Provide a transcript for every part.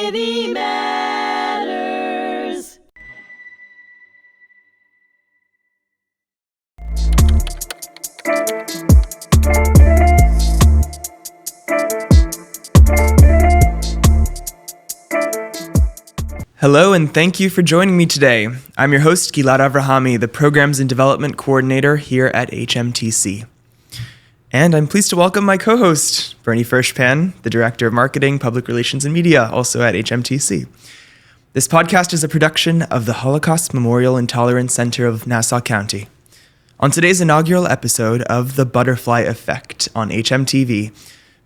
Humanity Matters. Hello, and thank you for joining me today. I'm your host, Gilad Avrahami, the Programs and Development Coordinator here at hmTv. And I'm pleased to welcome my co-host, Bernie Furshpan, the Director of Marketing, Public Relations, and Media, also at hmTv. This podcast is a production of the Holocaust Memorial Tolerance Center of Nassau County. On today's inaugural episode of The Butterfly Effect on hmTv,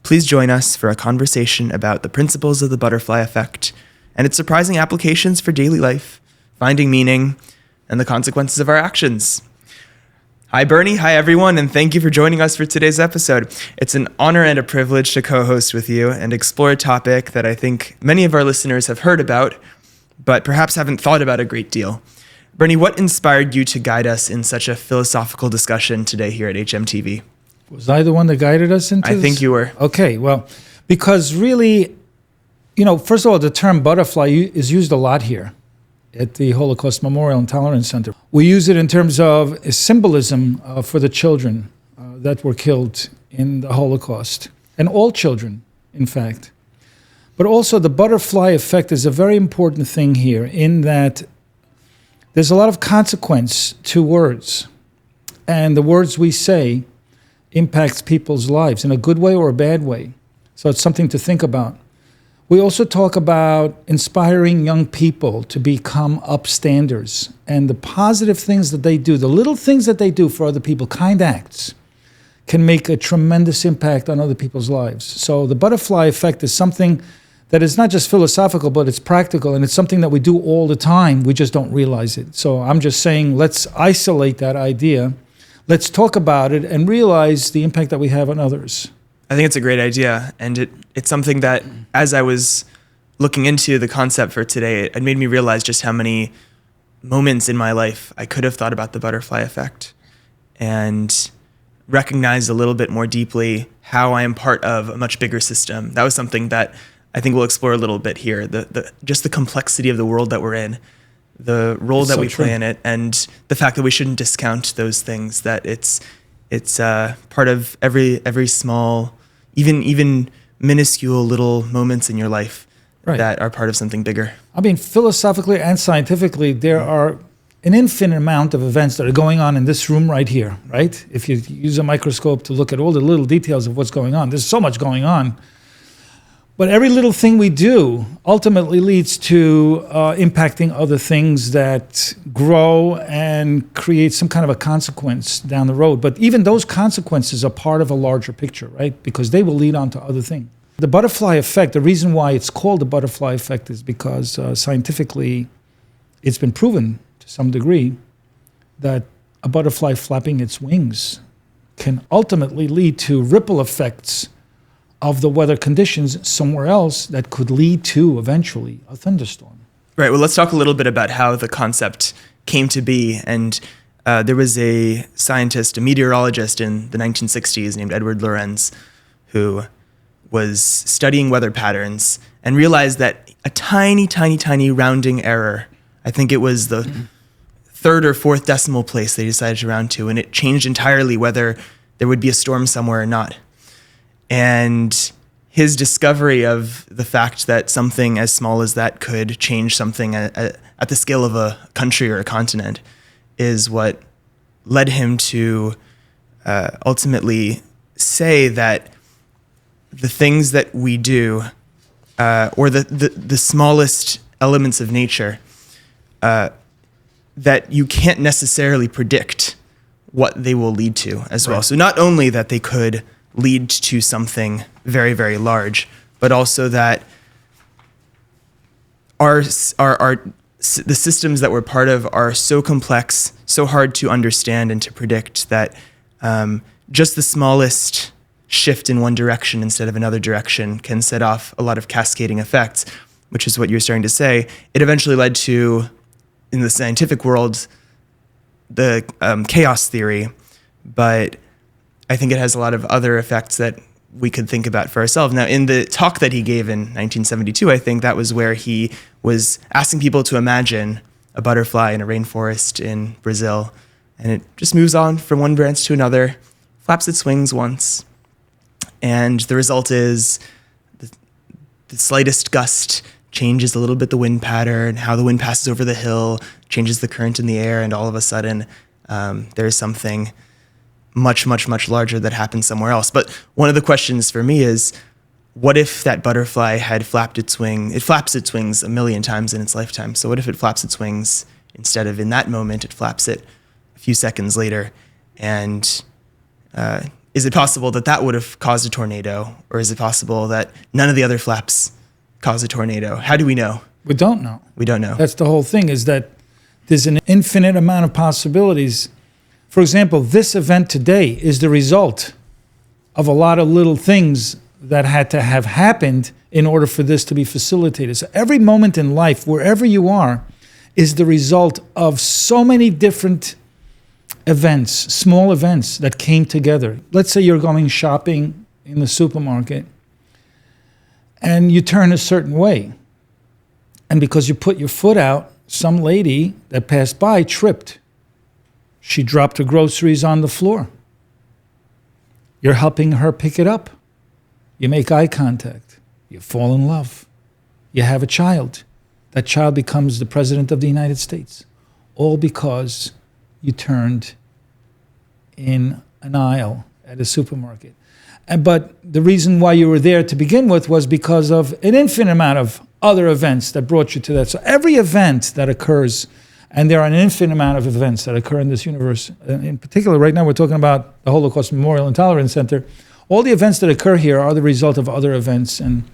please join us for a conversation about the principles of the butterfly effect and its surprising applications for daily life, finding meaning, and the consequences of our actions. Hi, Bernie. Hi, everyone, and thank you for joining us for today's episode. It's an honor and a privilege to co-host with you and explore a topic that I think many of our listeners have heard about, but perhaps haven't thought about a great deal. Bernie, what inspired you to guide us in such a philosophical discussion today here at hmTv? Was I the one that guided us into this? I think you were. Okay, well, because really, first of all, the term butterfly is used a lot here at the Holocaust Memorial Tolerance Center. We use it in terms of a symbolism for the children that were killed in the Holocaust, and all children, in fact. But also the butterfly effect is a very important thing here in that there's a lot of consequence to words, and the words we say impacts people's lives in a good way or a bad way. So it's something to think about. We also talk about inspiring young people to become upstanders and the positive things that they do, the little things that they do for other people, kind acts, can make a tremendous impact on other people's lives. So the butterfly effect is something that is not just philosophical, but it's practical, and it's something that we do all the time. We just don't realize it. So I'm just saying, let's isolate that idea. Let's talk about it and realize the impact that we have on others. I think it's a great idea, and it's something that, as I was looking into the concept for today, it made me realize just how many moments in my life I could have thought about the butterfly effect and recognized a little bit more deeply how I am part of a much bigger system. That was something that I think we'll explore a little bit here, just the complexity of the world that we're in, the role that we play in it, and the fact that we shouldn't discount those things, that it's part of every small, even minuscule little moments in your life that are part of something bigger. I mean, philosophically and scientifically, there are an infinite amount of events that are going on in this room right here, right? If you use a microscope to look at all the little details of what's going on, there's so much going on. But every little thing we do ultimately leads to impacting other things that grow and create some kind of a consequence down the road. But even those consequences are part of a larger picture, right? Because they will lead on to other things. The butterfly effect, the reason why it's called the butterfly effect is because scientifically it's been proven to some degree that a butterfly flapping its wings can ultimately lead to ripple effects of the weather conditions somewhere else that could lead to, eventually, a thunderstorm. Right. Well, let's talk a little bit about how the concept came to be. And there was a scientist, a meteorologist in the 1960s named Edward Lorenz, who was studying weather patterns and realized that a tiny, tiny, tiny rounding error, I think it was the third or fourth decimal place they decided to round to, and it changed entirely whether there would be a storm somewhere or not. And his discovery of the fact that something as small as that could change something at the scale of a country or a continent is what led him to ultimately say that the things that we do, or the smallest elements of nature, that you can't necessarily predict what they will lead to as well. So not only that they could lead to something very, very large, but also that the systems that we're part of are so complex, so hard to understand and to predict that just the smallest shift in one direction instead of another direction can set off a lot of cascading effects, which is what you're starting to say. It eventually led to, in the scientific world, the chaos theory, but I think it has a lot of other effects that we could think about for ourselves. Now, in the talk that he gave in 1972, I think that was where he was asking people to imagine a butterfly in a rainforest in Brazil, and it just moves on from one branch to another, flaps its wings once, and the result is the slightest gust changes a little bit the wind pattern, how the wind passes over the hill, changes the current in the air, and all of a sudden there's something much, much, much larger that happens somewhere else. But one of the questions for me is, what if that butterfly had flapped its wing? It flaps its wings a million times in its lifetime. So what if it flaps its wings instead of in that moment, it flaps it a few seconds later? And is it possible that that would have caused a tornado? Or is it possible that none of the other flaps cause a tornado? How do we know? We don't know. We don't know. That's the whole thing, is that there's an infinite amount of possibilities. For example, this event today is the result of a lot of little things that had to have happened in order for this to be facilitated. So every moment in life, wherever you are, is the result of so many different events, small events that came together. Let's say you're going shopping in the supermarket and you turn a certain way. And because you put your foot out, some lady that passed by tripped. She dropped her groceries on the floor. You're helping her pick it up. You make eye contact. You fall in love. You have a child. That child becomes the president of the United States. All because you turned in an aisle at a supermarket. But the reason why you were there to begin with was because of an infinite amount of other events that brought you to that. So every event that occurs, and there are an infinite amount of events that occur in this universe. In particular, right now we're talking about the Holocaust Memorial and Tolerance Center. All the events that occur here are the result of other events, and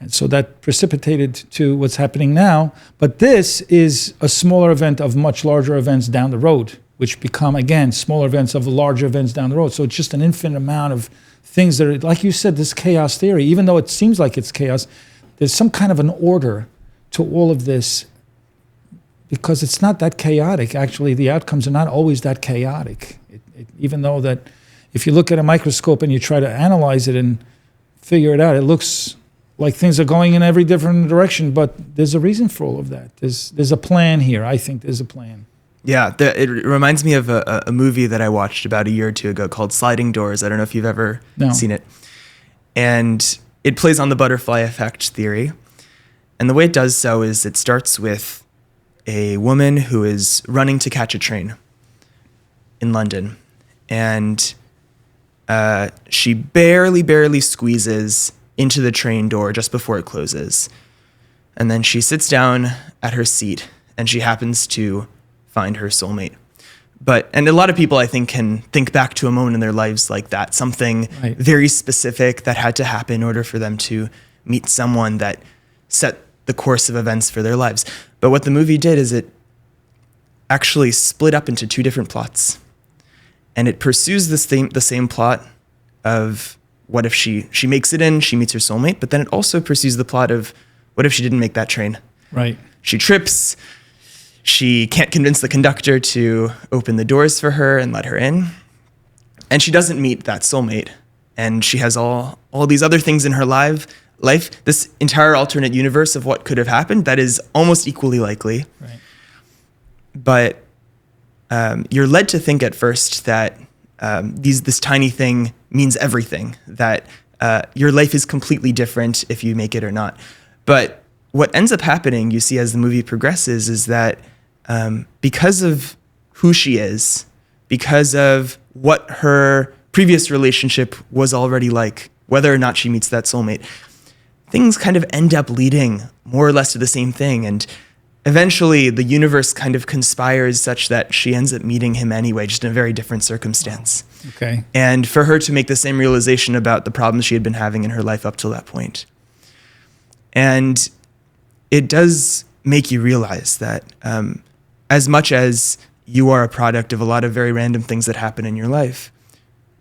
so that precipitated to what's happening now. But this is a smaller event of much larger events down the road, which become, again, smaller events of larger events down the road. So it's just an infinite amount of things that are, like you said, this chaos theory, even though it seems like it's chaos, there's some kind of an order to all of this, because it's not that chaotic. Actually, the outcomes are not always that chaotic. Even though that if you look at a microscope and you try to analyze it and figure it out, it looks like things are going in every different direction, but there's a reason for all of that. There's a plan here. I think there's a plan. Yeah, it reminds me of a movie that I watched about a year or two ago called Sliding Doors. I don't know if you've ever seen it. And it plays on the butterfly effect theory. And the way it does so is it starts with a woman who is running to catch a train in London. And she barely squeezes into the train door just before it closes. And then she sits down at her seat and she happens to find her soulmate. And a lot of people, I think, can think back to a moment in their lives like that, something very specific that had to happen in order for them to meet someone that set the course of events for their lives. But what the movie did is it actually split up into two different plots. And it pursues the same plot of what if she makes it in, she meets her soulmate, but then it also pursues the plot of what if she didn't make that train? Right. She trips, she can't convince the conductor to open the doors for her and let her in, and she doesn't meet that soulmate. And she has all these other things in her life, this entire alternate universe of what could have happened that is almost equally likely. Right. But you're led to think at first that this tiny thing means everything, that your life is completely different if you make it or not. But what ends up happening, you see as the movie progresses, is that because of who she is, because of what her previous relationship was already like, whether or not she meets that soulmate, things kind of end up leading more or less to the same thing. And eventually the universe kind of conspires such that she ends up meeting him anyway, just in a very different circumstance. Okay. And for her to make the same realization about the problems she had been having in her life up till that point. And it does make you realize that as much as you are a product of a lot of very random things that happen in your life,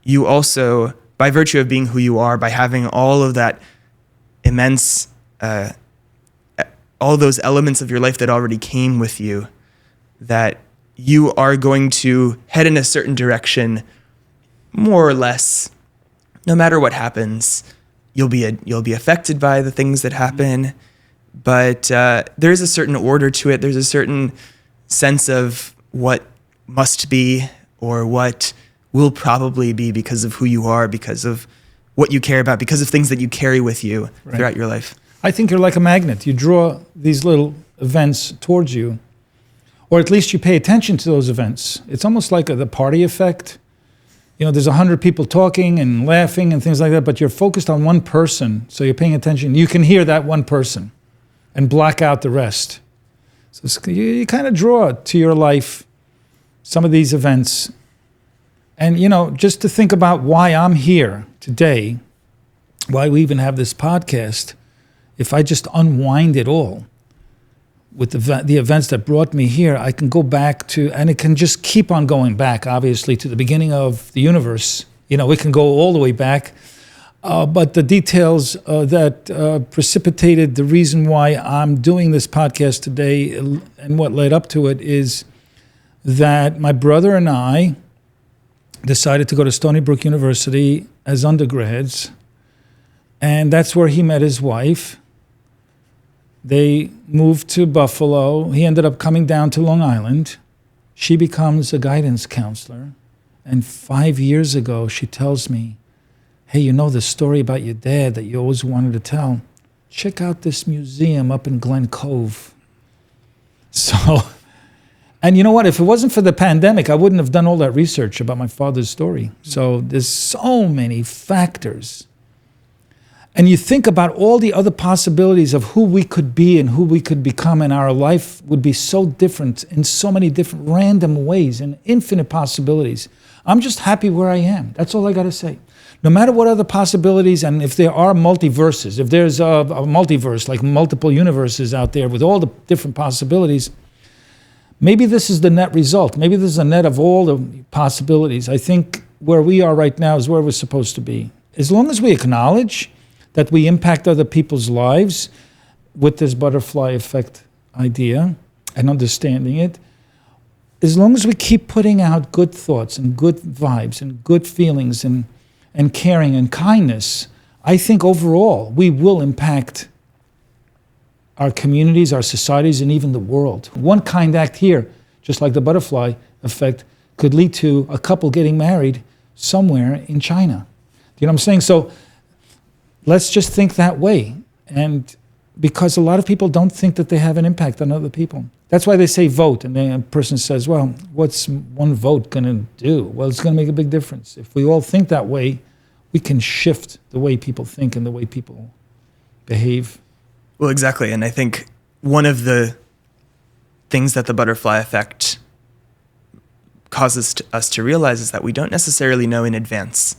you also, by virtue of being who you are, by having all of that immense, all those elements of your life that already came with you, that you are going to head in a certain direction, more or less no matter what happens, you'll be affected by the things that happen. But there's a certain order to it. There's a certain sense of what must be or what will probably be because of who you are, because of what you care about, because of things that you carry with you throughout your life. I think you're like a magnet. You draw these little events towards you, or at least you pay attention to those events. It's almost like the party effect. You know, there's 100 people talking and laughing and things like that, but you're focused on one person, so you're paying attention. You can hear that one person and block out the rest. So you kind of draw to your life some of these events. And, you know, just to think about why I'm here today, why we even have this podcast, if I just unwind it all with the events that brought me here, I can go back to, and it can just keep on going back, obviously, to the beginning of the universe. You know, it can go all the way back. But the details that precipitated the reason why I'm doing this podcast today and what led up to it is that my brother and I decided to go to Stony Brook University as undergrads, and that's where he met his wife. They moved to Buffalo. He ended up coming down to Long Island. She becomes a guidance counselor, and 5 years ago she tells me, hey, you know the story about your dad that you always wanted to tell? Check out this museum up in Glen Cove. So, and you know what? If it wasn't for the pandemic, I wouldn't have done all that research about my father's story. So there's so many factors. And you think about all the other possibilities of who we could be and who we could become, and our life would be so different in so many different random ways and infinite possibilities. I'm just happy where I am. That's all I got to say. No matter what other possibilities, and if there are multiverses, if there's a multiverse, like multiple universes out there with all the different possibilities, maybe this is the net result. Maybe this is a net of all the possibilities. I think where we are right now is where we're supposed to be. As long as we acknowledge that we impact other people's lives with this butterfly effect idea and understanding it, as long as we keep putting out good thoughts and good vibes and good feelings and caring and kindness, I think overall we will impact our communities, our societies, and even the world. One kind act here, just like the butterfly effect, could lead to a couple getting married somewhere in China. Do you know what I'm saying? So let's just think that way. And because a lot of people don't think that they have an impact on other people. That's why they say vote. And then a person says, well, what's one vote going to do? Well, it's going to make a big difference. If we all think that way, we can shift the way people think and the way people behave. Well, exactly. And I think one of the things that the butterfly effect causes us to realize is that we don't necessarily know in advance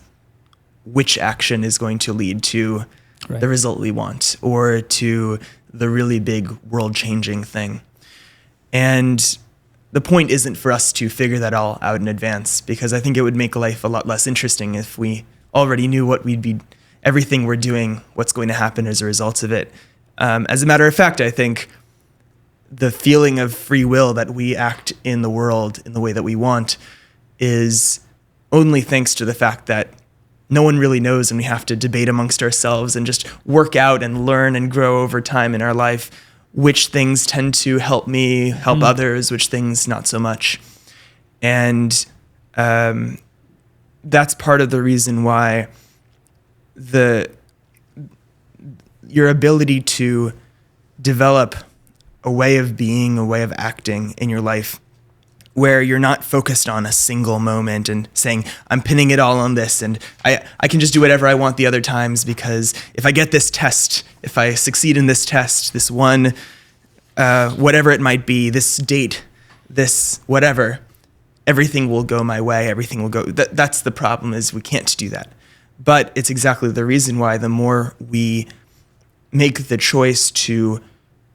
which action is going to lead to the result we want or to the really big world-changing thing. And the point isn't for us to figure that all out in advance, because I think it would make life a lot less interesting if we already knew what everything we're doing, what's going to happen as a result of it. As a matter of fact, I think the feeling of free will that we act in the world in the way that we want is only thanks to the fact that no one really knows, and we have to debate amongst ourselves and just work out and learn and grow over time in our life which things tend to help me, help others, which things not so much. And that's part of the reason why your ability to develop a way of being, a way of acting in your life where you're not focused on a single moment and saying, I'm pinning it all on this, and I can just do whatever I want the other times, because if I get this test, if I succeed in this test, this one, whatever it might be, this date, this whatever, everything will go my way, everything will go. That's the problem, is we can't do that. But it's exactly the reason why the more we make the choice to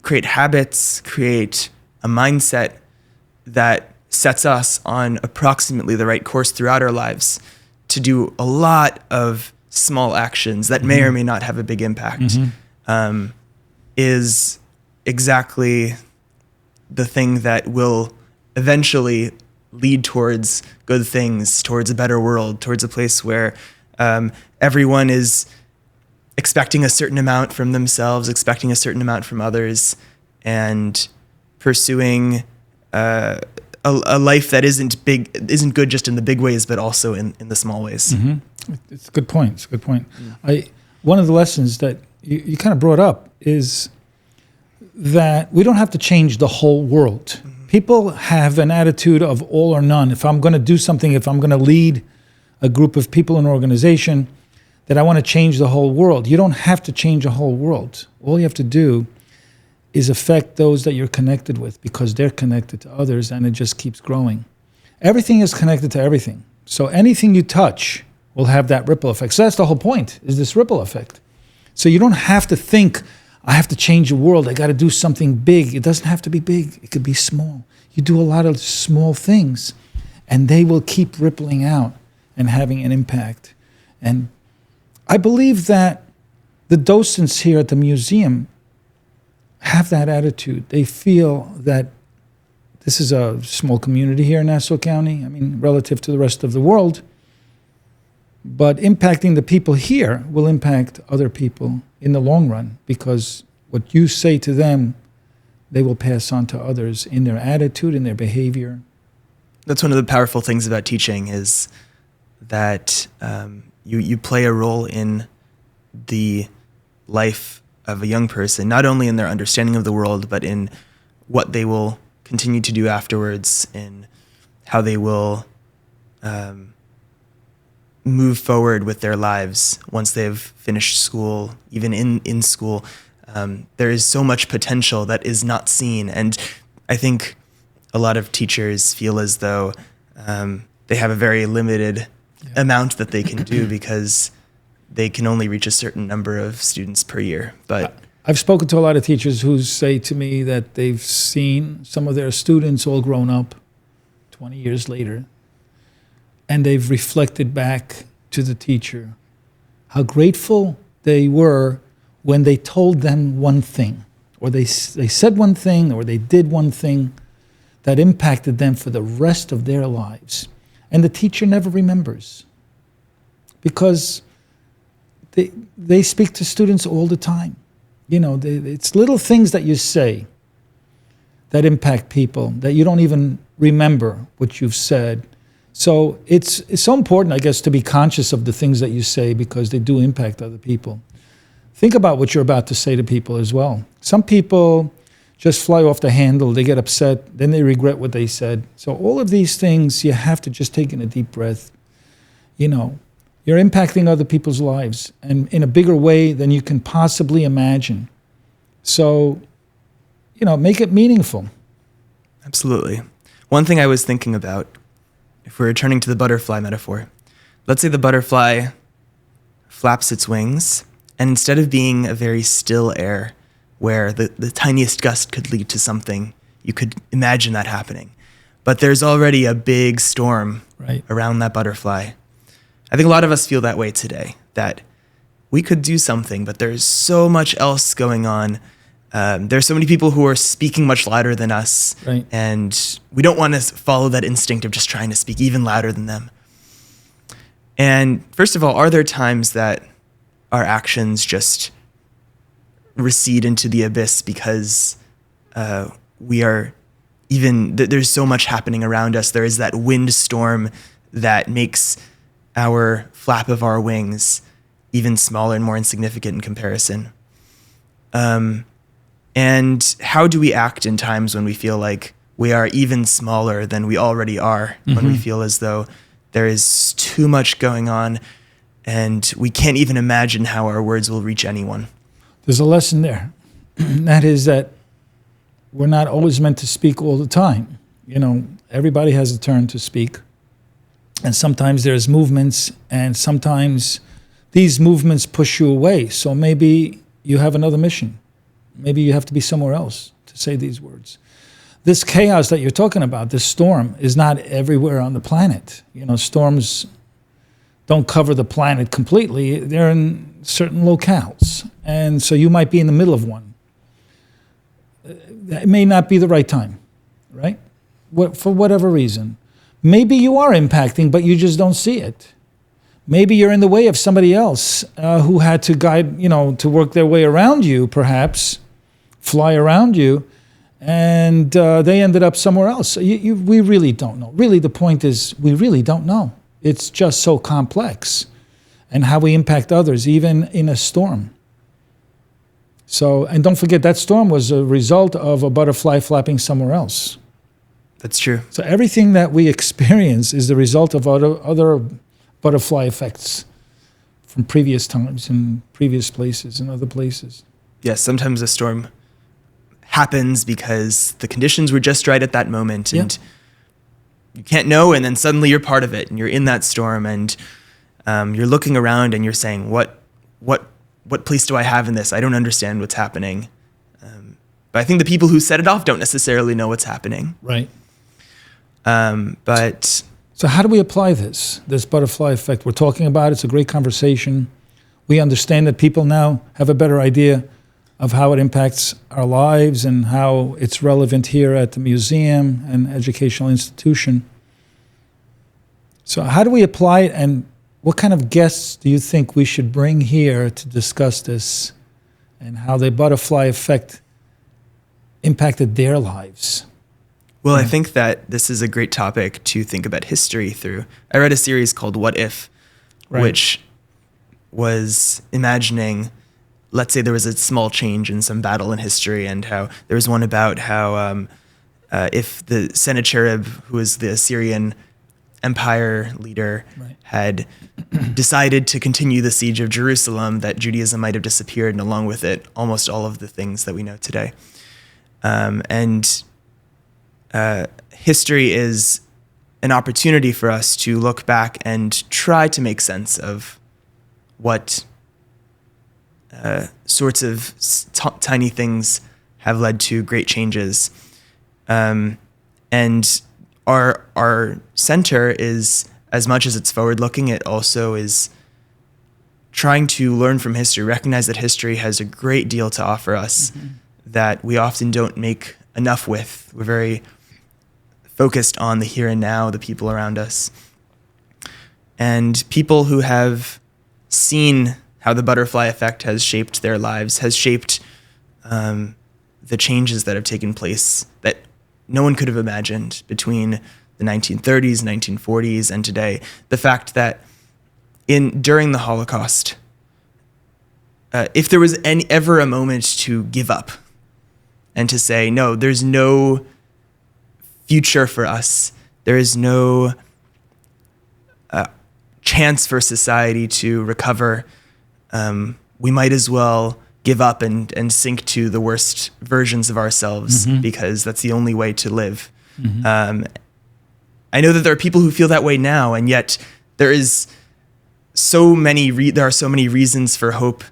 create habits, create a mindset that sets us on approximately the right course throughout our lives to do a lot of small actions that may or may not have a big impact, is exactly the thing that will eventually lead towards good things, towards a better world, towards a place where everyone is expecting a certain amount from themselves, expecting a certain amount from others, and pursuing a life that isn't good just in the big ways, but also in the small ways. Mm-hmm. It's a good point. It's a good point. One of the lessons that you kind of brought up is that we don't have to change the whole world. Mm-hmm. People have an attitude of all or none. If I'm going to do something, if I'm going to lead a group of people in an organization, that I want to change the whole world. You don't have to change the whole world. All you have to do is affect those that you're connected with, because they're connected to others, and it just keeps growing. Everything is connected to everything. So anything you touch will have that ripple effect. So that's the whole point, is this ripple effect. So you don't have to think, I have to change the world, I got to do something big. It doesn't have to be big. It could be small. You do a lot of small things, and they will keep rippling out and having an impact. And I believe that the docents here at the museum have that attitude. They feel that this is a small community here in Nassau County, I mean, relative to the rest of the world, but impacting the people here will impact other people in the long run, because what you say to them, they will pass on to others in their attitude, in their behavior. That's one of the powerful things about teaching, is that you play a role in the life of a young person, not only in their understanding of the world, but in what they will continue to do afterwards, in how they will move forward with their lives once they've finished school, even in school. There is so much potential that is not seen. And I think a lot of teachers feel as though they have a very limited amount that they can do, because they can only reach a certain number of students per year. But I've spoken to a lot of teachers who say to me that they've seen some of their students all grown up 20 years later, and they've reflected back to the teacher how grateful they were when they told them one thing, or they said one thing, or they did one thing that impacted them for the rest of their lives. And the teacher never remembers, because they speak to students all the time. You know, it's little things that you say that impact people, that you don't even remember what you've said. So it's so important, I guess, to be conscious of the things that you say, because they do impact other people. Think about what you're about to say to people as well. Some people just fly off the handle, they get upset, then they regret what they said. So all of these things, you have to just take in a deep breath. You know, you're impacting other people's lives, and in a bigger way than you can possibly imagine. So, you know, make it meaningful. Absolutely. One thing I was thinking about, if we're returning to the butterfly metaphor, let's say the butterfly flaps its wings, and instead of being a very still air where the tiniest gust could lead to something, you could imagine that happening. But there's already a big storm around that butterfly. I think a lot of us feel that way today, that we could do something, but there's so much else going on. There's so many people who are speaking much louder than us, and we don't want to follow that instinct of just trying to speak even louder than them. And first of all, are there times that our actions just recede into the abyss because we are there's so much happening around us? There is that windstorm that makes our flap of our wings even smaller and more insignificant in comparison. And how do we act in times when we feel like we are even smaller than we already are, when we feel as though there is too much going on and we can't even imagine how our words will reach anyone? There's a lesson there. That is that we're not always meant to speak all the time. You know, everybody has a turn to speak. And sometimes there's movements, and sometimes these movements push you away. So maybe you have another mission. Maybe you have to be somewhere else to say these words. This chaos that you're talking about, this storm, is not everywhere on the planet. You know, storms don't cover the planet completely. They're in certain locales. And so you might be in the middle of one. It may not be the right time, right? For whatever reason. Maybe you are impacting, but you just don't see it. maybe you're in the way of somebody else who had to guide, to work their way around you, perhaps, fly around you, and they ended up somewhere else. We really don't know. Really, the point is we really don't know. It's just so complex, and how we impact others, even in a storm. So, and don't forget, that storm was a result of a butterfly flapping somewhere else. That's true. So everything that we experience is the result of other butterfly effects from previous times and previous places and other places. Yes, sometimes a storm happens because the conditions were just right at that moment, and you can't know, and then suddenly you're part of it, and you're in that storm, and you're looking around and you're saying, what place do I have in this? I don't understand what's happening. But I think the people who set it off don't necessarily know what's happening. Right. But so how do we apply this butterfly effect? We're talking about it. It's a great conversation. We understand that people now have a better idea of how it impacts our lives and how it's relevant here at the museum and educational institution. So how do we apply it, and what kind of guests do you think we should bring here to discuss this and how the butterfly effect impacted their lives? Well, I think that this is a great topic to think about history through. I read a series called What If, which was imagining, let's say there was a small change in some battle in history, and how there was one about how if the Sennacherib, who was the Assyrian empire leader, had decided to continue the siege of Jerusalem, that Judaism might have disappeared, and along with it, almost all of the things that we know today. History is an opportunity for us to look back and try to make sense of what sorts of tiny things have led to great changes. And our center is, as much as it's forward-looking, it also is trying to learn from history, recognize that history has a great deal to offer us that we often don't make enough with. We're very focused on the here and now, the people around us. And people who have seen how the butterfly effect has shaped their lives, has shaped the changes that have taken place that no one could have imagined between the 1930s, 1940s, and today. The fact that during the Holocaust, if there was ever a moment to give up and to say, no, there's no future for us, there is no chance for society to recover, we might as well give up and sink to the worst versions of ourselves because that's the only way to live. I know that there are people who feel that way now, and yet there are so many reasons for hope,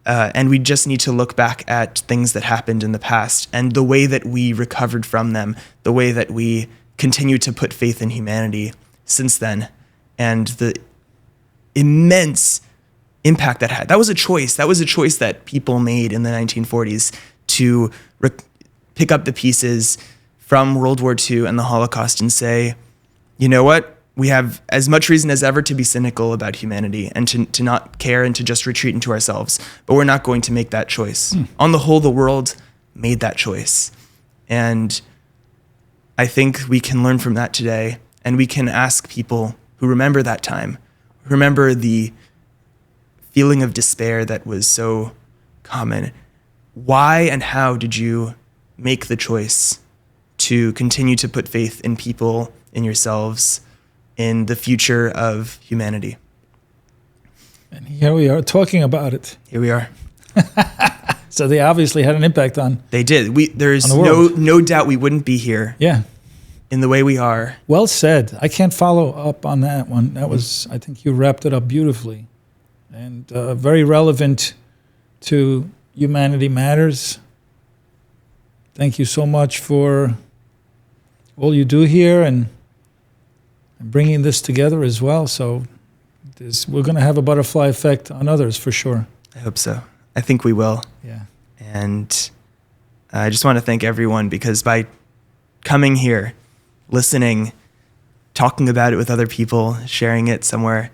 and we just need to look back at things that happened in the past and the way that we recovered from them, the way that we continue to put faith in humanity since then, and the immense impact that had. That was a choice. That was a choice that people made in the 1940s to pick up the pieces from World War II and the Holocaust and say, you know what? We have as much reason as ever to be cynical about humanity and to not care and to just retreat into ourselves. But we're not going to make that choice. On the whole, the world made that choice. And I think we can learn from that today. And we can ask people who remember that time, remember the feeling of despair that was so common. Why and how did you make the choice to continue to put faith in people, in yourselves, in the future of humanity? And here we are talking about it. Here we are. So they obviously had an impact on. They did. There's no doubt we wouldn't be here. Yeah. In the way we are. Well said. I can't follow up on that one. That was, I think you wrapped it up beautifully, and very relevant to Humanity Matters. Thank you so much for all you do here and bringing this together as well. So we're going to have a butterfly effect on others for sure. I hope so. I think we will. Yeah. And I just want to thank everyone, because by coming here, listening, talking about it with other people, sharing it somewhere,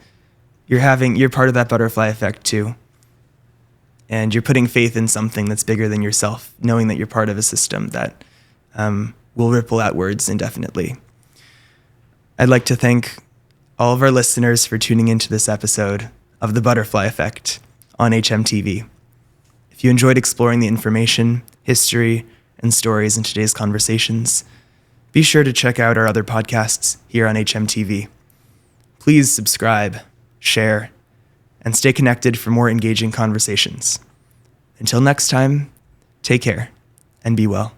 you're part of that butterfly effect too. And you're putting faith in something that's bigger than yourself, knowing that you're part of a system that will ripple outwards indefinitely. I'd like to thank all of our listeners for tuning into this episode of The Butterfly Effect on hmTv. If you enjoyed exploring the information, history, and stories in today's conversations, be sure to check out our other podcasts here on hmTV. Please subscribe, share, and stay connected for more engaging conversations. Until next time, take care and be well.